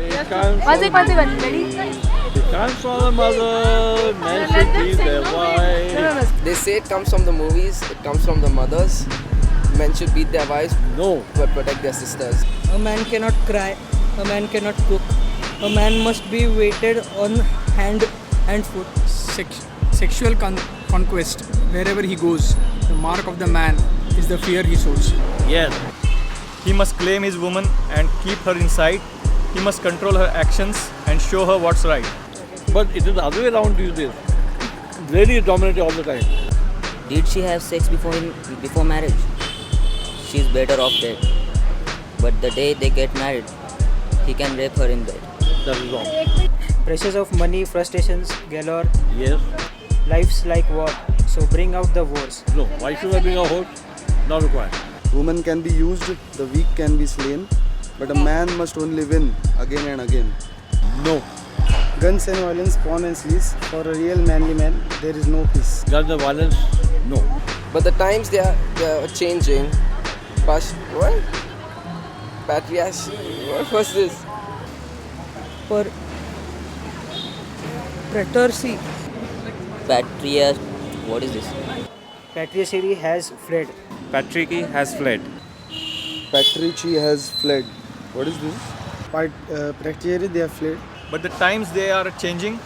It comes from the mother, men should be their wife. They say it comes from the movies, it comes from the mothers. Men should beat their wives, No. but protect their sisters. A man cannot cry, a man cannot cook, a man must be weighted on hand and foot. Sexual conquest, wherever he goes, the mark of the man is the fear he shows. Yes. He must claim his woman and keep her in sight. He must control her actions and show her what's right. But it is the other way around these days. Lady is dominating all the time. Did she have sex before marriage? She's better off dead. But the day they get married, he can rape her in bed. That is wrong. Pressures of money, frustrations, galore, Yes. life's like war, so bring out the wars. No. Why should I bring a horse? Not required. Woman can be used, the weak can be slain, but a man must only win again and again. No. Guns and violence, porn and sleaze, for a real manly man, there is no peace. Guns and violence? No. But the times they are changing. What? Patriarchy? What was this? For patriarchy, What is this? patriarchy has fled. Patriarchy has fled. Patriarchy has fled. What is this? Patriarchy, they have fled. But the times they are changing.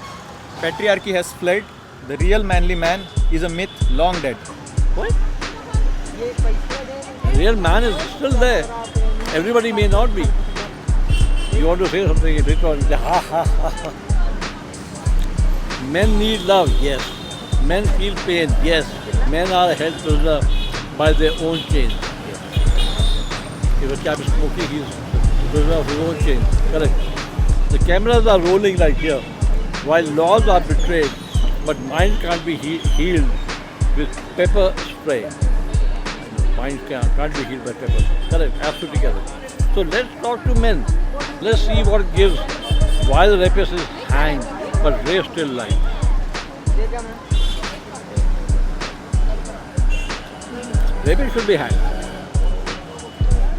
Patriarchy has fled. The real manly man is a myth long dead. What? Real man is still there. Everybody may not be. You want to say something, you say, ha ha ha ha. Men need love, yes. Men feel pain, yes. Men are held prisoner by their own chains. If a chap is smoking, he is prisoner of his own chains. Correct. The cameras are rolling like here, while laws are betrayed, but mind can't be healed with pepper spray. Mind can't be healed by pepper. Correct, absolutely correct. So let's talk to men. Let's see what gives. Why the rapist is hanged, but rape still lives. Rapist should be hanged,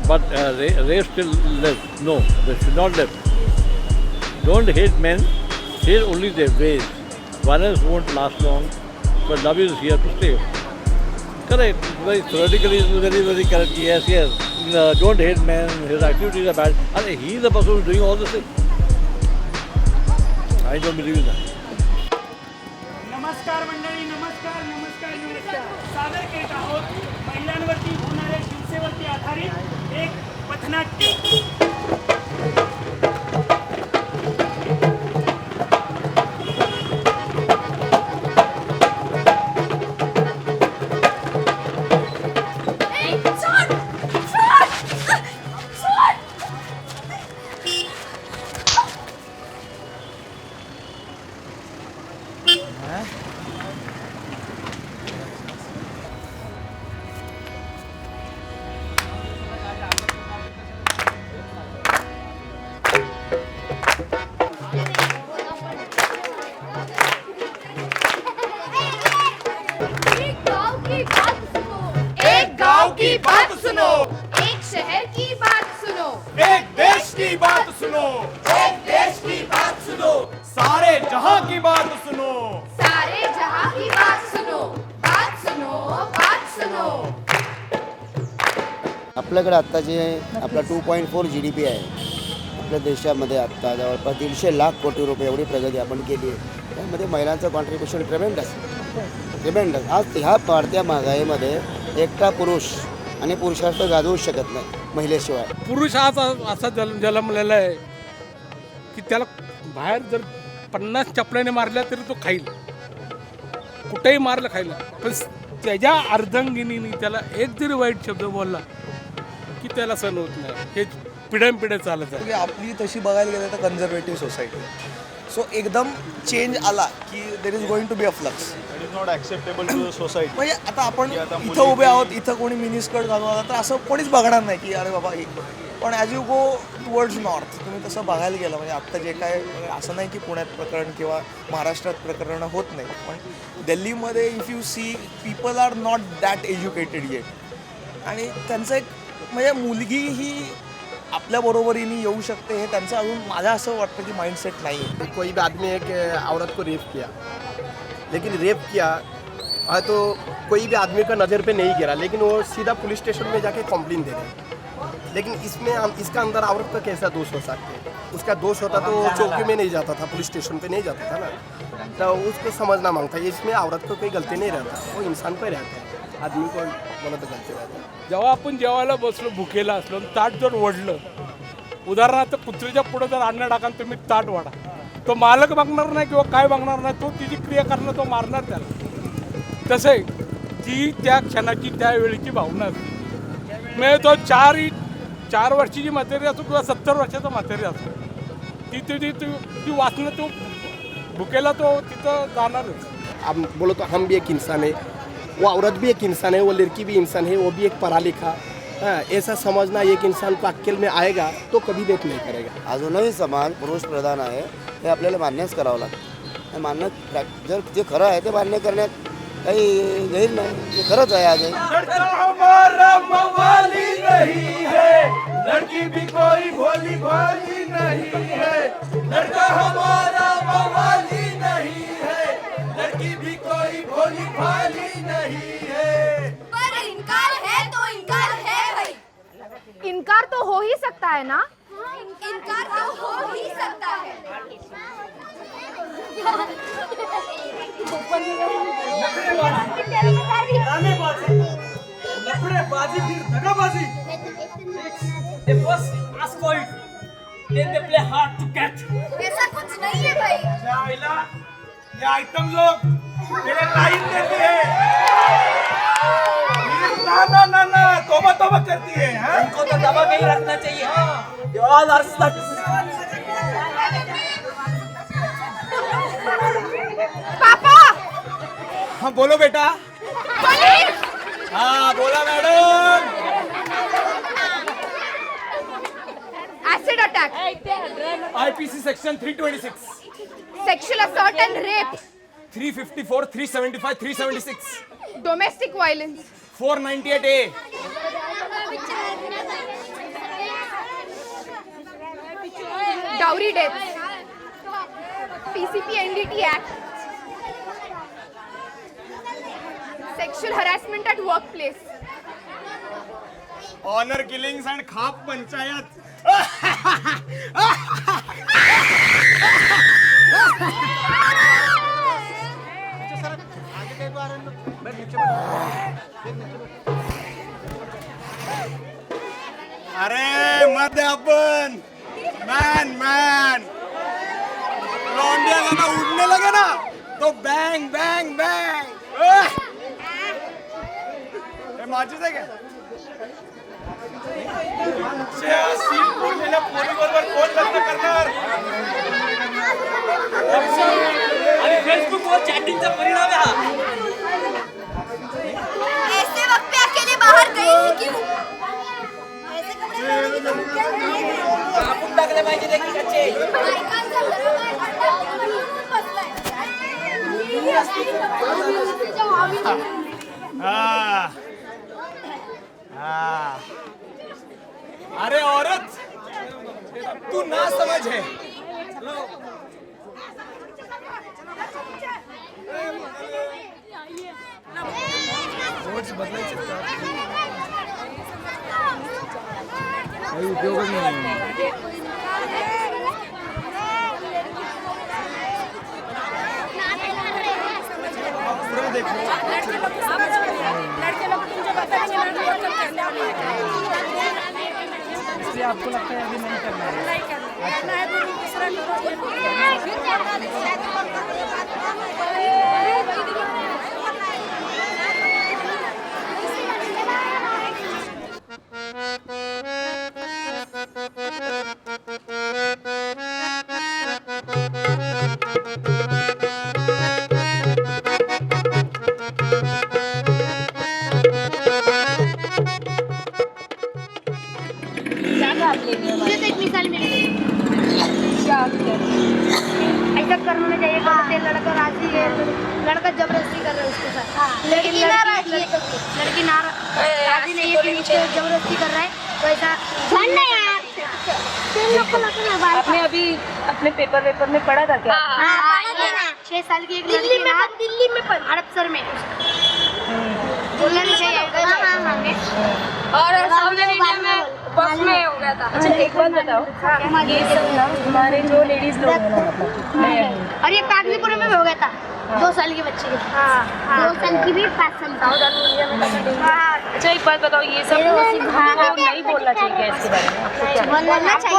but rape still lives. No, they should not live. Don't hate men, hate only their ways. Violence won't last long, but love is here to stay. Correct, very theoretically it's very, very correct. Yes, yes. Don't hate men, his activities are bad. And he is the person who is doing all this thing. I don't believe in that. नमस्कार मंडळी, नमस्कार नमस्कार नमस्कार. सादर करीत आहोत महिलांवरती होणाऱ्या हिंसेवरती आधारित एक पथनाट्य. की बात सुनो, एक शहर की बात सुनो, एक देश की बात सुनो, एक देश की बात सुनो, सारे जहां की बात सुनो, सारे जहां की बात सुनो, बात सुनो, बात सुनो. आपल्याकडे आत्ता जे आपला 2.4 GDP आहे आपल्या देशामध्ये आत्ता जवळपास 150 लाख कोटी रुपये एवढी प्रगती आपण केली आहे. त्यामध्ये महिलांचं कॉन्ट्रीब्युशन ट्रेमेंडस. आज ह्या वाढत्या महागाईमध्ये एकटा पुरुष आणि पुरुषार्थ गाजवूच शकत नाही महिलेशिवाय. पुरुष आज असा जन्मलेला आहे की त्याला बाहेर जर 50 चपल्याने मारल्या तरी तो खाईल, कुठेही मारलं खायला. पण त्याच्या अर्धांगिनीने त्याला एक जरी वाईट शब्द बोलला की त्याला सहन होत नाही. हे पिढ्यानपिढ्या चालत आहे. आपली तशी बघायला गेलं तर कन्झर्वेटिव्ह सोसायटी. सो एकदम चेंज आला की there is going to be a flux. It is not acceptable to the society. म्हणजे आता आपण इथं उभे आहोत, इथं कोणी मिनिस्कर्ट घालून आला तर असं कोणीच बघणार नाही की अरे बाबा. पण as you go towards north तुम्ही तसं बघायला गेलं म्हणजे आत्ता जे काय असं नाही की पुण्यात प्रकरण किंवा महाराष्ट्रात प्रकरणं होत नाही, पण दिल्लीमध्ये if you see people are not that educated yet. आणि त्यांचं एक म्हणजे मुलगी ही आपल्या बरोबरीने येऊ शकते हे त्यांचं अजून माझ्या असं वाटतं की माइंडसेट नाही आहे. कोई भी आदमी एक औरत को रेप किया, लेकिन रेप किया तो कोई भी आदमी का नज़र पे नहीं गिरा, लेकिन वो सीधा पुलिस स्टेशन में जाके कंप्लेन दे रहे हैं. लेकिन इसमें हम इसका अंदर औरत का कैसा दोष हो सकता है? उसका दोष होता तो चौकी में नहीं जाता था, पुलिस स्टेशन पे नहीं जाता था ना. तो उसको समझना मांगता है इसमें औरत को कोई गलती नहीं रहता, वो इंसान पर रहता है, आदमी को बोला तो गलती रहता है. जेव्हा आपण जेवायला बसलो भुकेला असलो आणि ताट जर ओढलं, उदाहरणार्थ कुत्रीच्या पुढे जर अन्न टाका आणि तुम्ही ताट वाढा, तो मालक बघणार नाही किंवा काय बघणार नाही, तो तिची क्रिया करणार, तो मारणार त्याला. तसे ती त्या क्षणाची त्या वेळीची भावना असते. म्हणजे तो 4 वर्षाची म्हातारी असो किंवा 70 वर्षाचा म्हातारी असो, ती वाचणं तो भुकेला तो तिथं जाणारच. अब बोलो तो हम भी एक इंसान है, वो औरत भी एक इंसान है, वो लड़की भी इंसान है, वो भी एक पढ़ा लिखा. हाँ, ऐसा समझना एक इंसान को अक्कल में आएगा तो कभी रेप नहीं करेगा. अजूनही समाज पुरुष प्रधान आहे हे आपल्याला मान्यच करावं लागतं. हे मान्य जर जे खरं आहे ते मान्य करण्यात काही गैर नाही, ते खरंच आहे. आज लड़का हमारा मवाली नहीं है, लड़की भी कोई भोली भाली नहीं है. लड़का हमारा मवाली नहीं है, लड़की भी कोई भोली भाली नहीं है. पर इनकार है तो इनकार है भाई. इनकार तो हो ही सकता है ना. इनकार तो हो ही सकता है. नखरेबाजी फिर दगाबाजी. They first ask for it, then they play hard to get. ऐसा कुछ नहीं है भाई. जाइला, ये आइटम लोग तेरे लाइन देती है. ना तोबा करती है. उनको तो दबा के ही रखना चाहिए. You all are sluts. पापा. हाँ बोलो बेटा. हाँ बोला madam. Acid attack. IPC section 326. Sexual assault and rape. 354, 375, 376. Domestic violence. 498A. Dowry death. PCP NDT Act. Sexual harassment at workplace. Honor killings and खाप पंचायत. अरे मत अपन मैन लौंडिया गाना उड़ने लगे ना तो बैंग बैंग बैंग. माचिस आहे का? सीट बोललेल्या पोरीबरोबर कोण लग्न करणार? आणि फेसबुकवर चॅटिंगचा परिणाम आहे हा. ऐसे वक्त पे अकेले बाहर गई ही क्यों? ऐसे कपड़े आपण टाकले पाहिजे देखील कच्चे. अरे औरत तू ना समझ है. बदलायचे काही उपयोगच नाही. इसलिए आपको लगता है अभी नहीं करना है? मुझे तो एक मिसाल मिल गई. ऐसा करना चाहिए कि लड़का राजी है, लड़का जबरदस्ती कर रहा है उसके साथ, लेकिन लड़की ना राजी नहीं है कि उसको जबरदस्ती कर रहा है, तो ऐसा आपने अभी अपने पेपर में पढ़ा था क्या? 6 साल की एक दिल्ली में हड़पसर में बोलना नहीं चाहिए। और साउथ इंडिया में बस में हो गया था। अच्छा एक बात बताओ, ये सब ना हमारे जो लेडीज लोग हैं ना, और ये कागजीपुर में भी हो गया था 2 साल की बच्ची के। 2 साल की भी 5 साल साउथ इंडिया में अच्छा एक बात बताओ, ये सब नहीं बोलना चाहिए क्या इसके बारे में? बोलना चाहिए।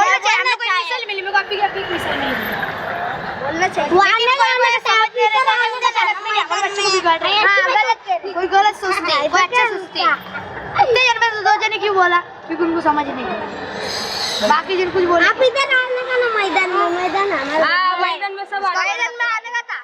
मिसाल मिली मेरे को, अभी मिसाल मिली बोलना चाहिए। कोई गलत सोचते हैं, कोई अच्छा सोचते हैं। इतने जन में 2 जने क्यों बोला? क्योंकि उनको समझ नहीं आया। बाकी जन कुछ बोला। आप इधर आने का ना मैदान में, मैदान हमारा। हाँ मैदान में सब मैदान में आने का था।